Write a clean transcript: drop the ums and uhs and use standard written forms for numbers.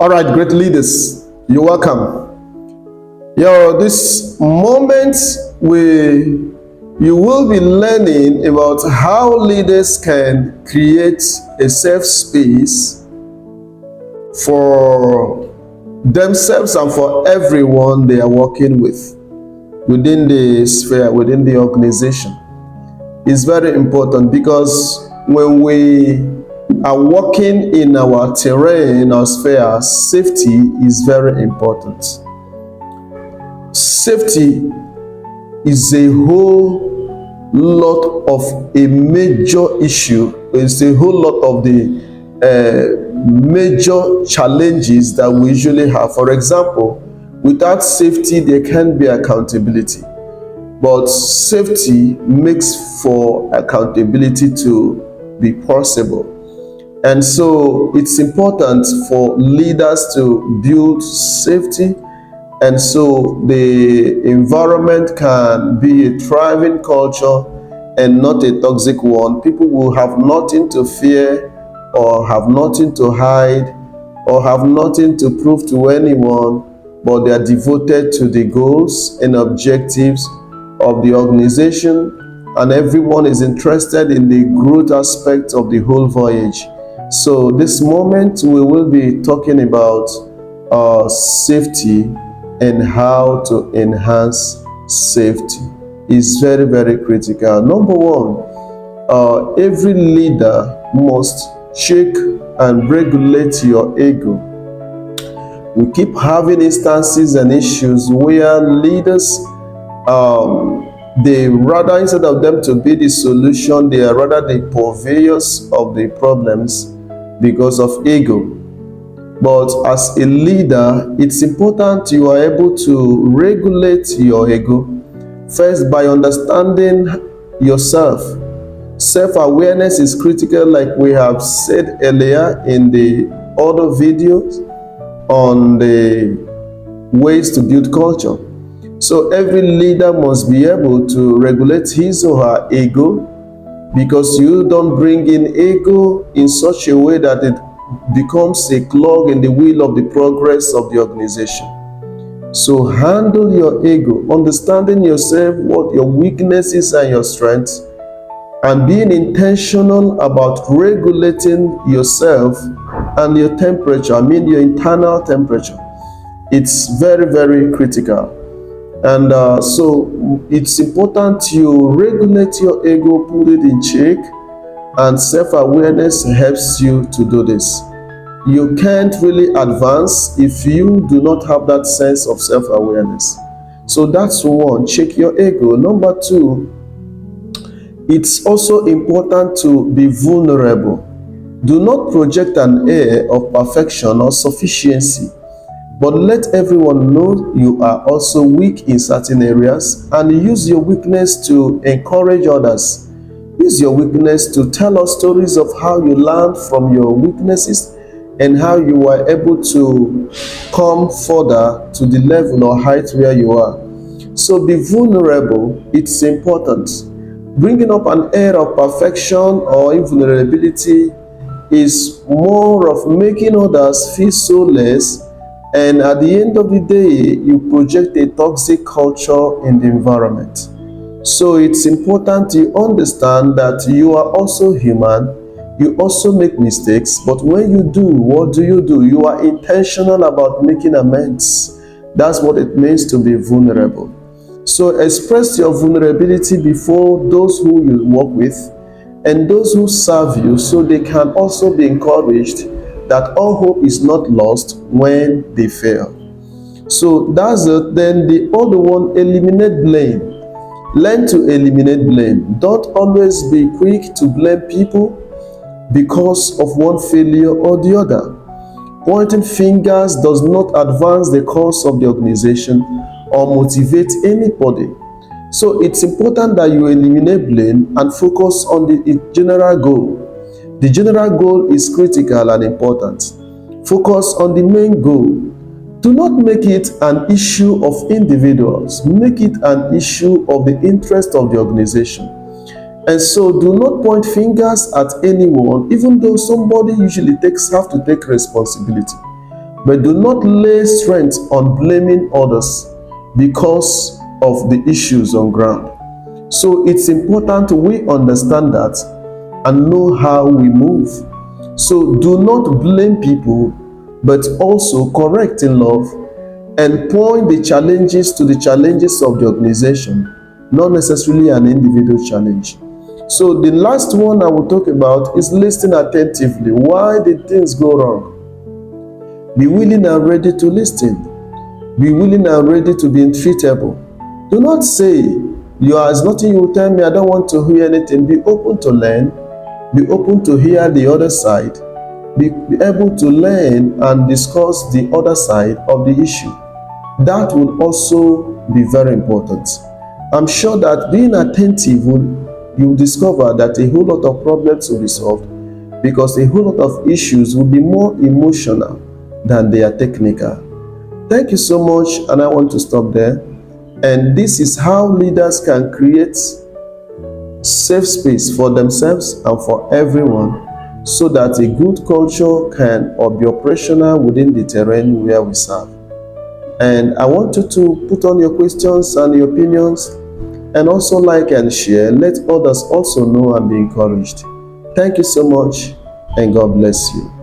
All right, great leaders, you're welcome. This moment you will be learning about how leaders can create a safe space for themselves and for everyone they are working with within the sphere, within the organization. It's very important because when we are working in our terrain or sphere, safety is very important. Safety is a whole lot of a major issue. It's a whole lot of the major challenges that we usually have. For example, without safety, there can't be accountability. But safety makes for accountability to be possible. And so it's important for leaders to build safety, and so the environment can be a thriving culture and not a toxic one. People will have nothing to fear or have nothing to hide or have nothing to prove to anyone, but they are devoted to the goals and objectives of the organization, and everyone is interested in the growth aspect of the whole voyage. So this moment we will be talking about safety and how to enhance safety. Is very, very critical. Number one, every leader must check and regulate your ego. We keep having instances and issues where leaders, they rather, instead of them to be the solution, they are rather the purveyors of the problems because of ego. But as a leader, it's important you are able to regulate your ego, first by understanding yourself. Self-awareness is critical, like we have said earlier in the other videos on the ways to build culture. So every leader must be able to regulate his or her ego, because you don't bring in ego in such a way that it becomes a clog in the wheel of the progress of the organization. So handle your ego, understanding yourself, what your weaknesses and your strengths, and being intentional about regulating yourself and your temperature, your internal temperature. It's very, very critical. And so it's important you regulate your ego, put it in check, and self-awareness helps you to do this. You can't really advance if you do not have that sense of self-awareness. So that's one, check your ego. Number two, it's also important to be vulnerable. Do not project an air of perfection or sufficiency, but let everyone know you are also weak in certain areas, and use your weakness to encourage others. Use your weakness to tell us stories of how you learned from your weaknesses and how you were able to come further to the level or height where you are. So be vulnerable, it's important. Bringing up an air of perfection or invulnerability is more of making others feel so less, and at the end of the day, you project a toxic culture in the environment. So it's important you understand that you are also human, you also make mistakes, but when you do, what do? You are intentional about making amends. That's what it means to be vulnerable. So express your vulnerability before those who you work with and those who serve you, so they can also be encouraged that all hope is not lost when they fail. So that's it. Then the other one, eliminate blame. Learn to eliminate blame. Don't always be quick to blame people because of one failure or the other. Pointing fingers does not advance the cause of the organization or motivate anybody. So it's important that you eliminate blame and focus on the general goal. The general goal is critical and important. Focus on the main goal. Do not make it an issue of individuals. Make it an issue of the interest of the organization. And so do not point fingers at anyone, even though somebody usually have to take responsibility. but do not lay strength on blaming others because of the issues on ground. So it's important we understand that and know how we move. So do not blame people, but also correct in love and point the challenges to the challenges of the organization, not necessarily an individual challenge. So the last one I will talk about is listening attentively. Why did things go wrong? Be willing and ready to listen. Be willing and ready to be treatable. Do not say, there's nothing you will tell me, I don't want to hear anything. Be open to learn. Be open to hear the other side. Be able to learn and discuss the other side of the issue. That will also be very important. I'm sure that being attentive you will discover that a whole lot of problems will be solved, because a whole lot of issues will be more emotional than they are technical. Thank you so much, and I want to stop there. And this is how leaders can create safe space for themselves and for everyone, so that a good culture can be operational within the terrain where we serve. And I want you to put on your questions and your opinions, and also like and share. Let others also know and be encouraged. Thank you so much, and God bless you.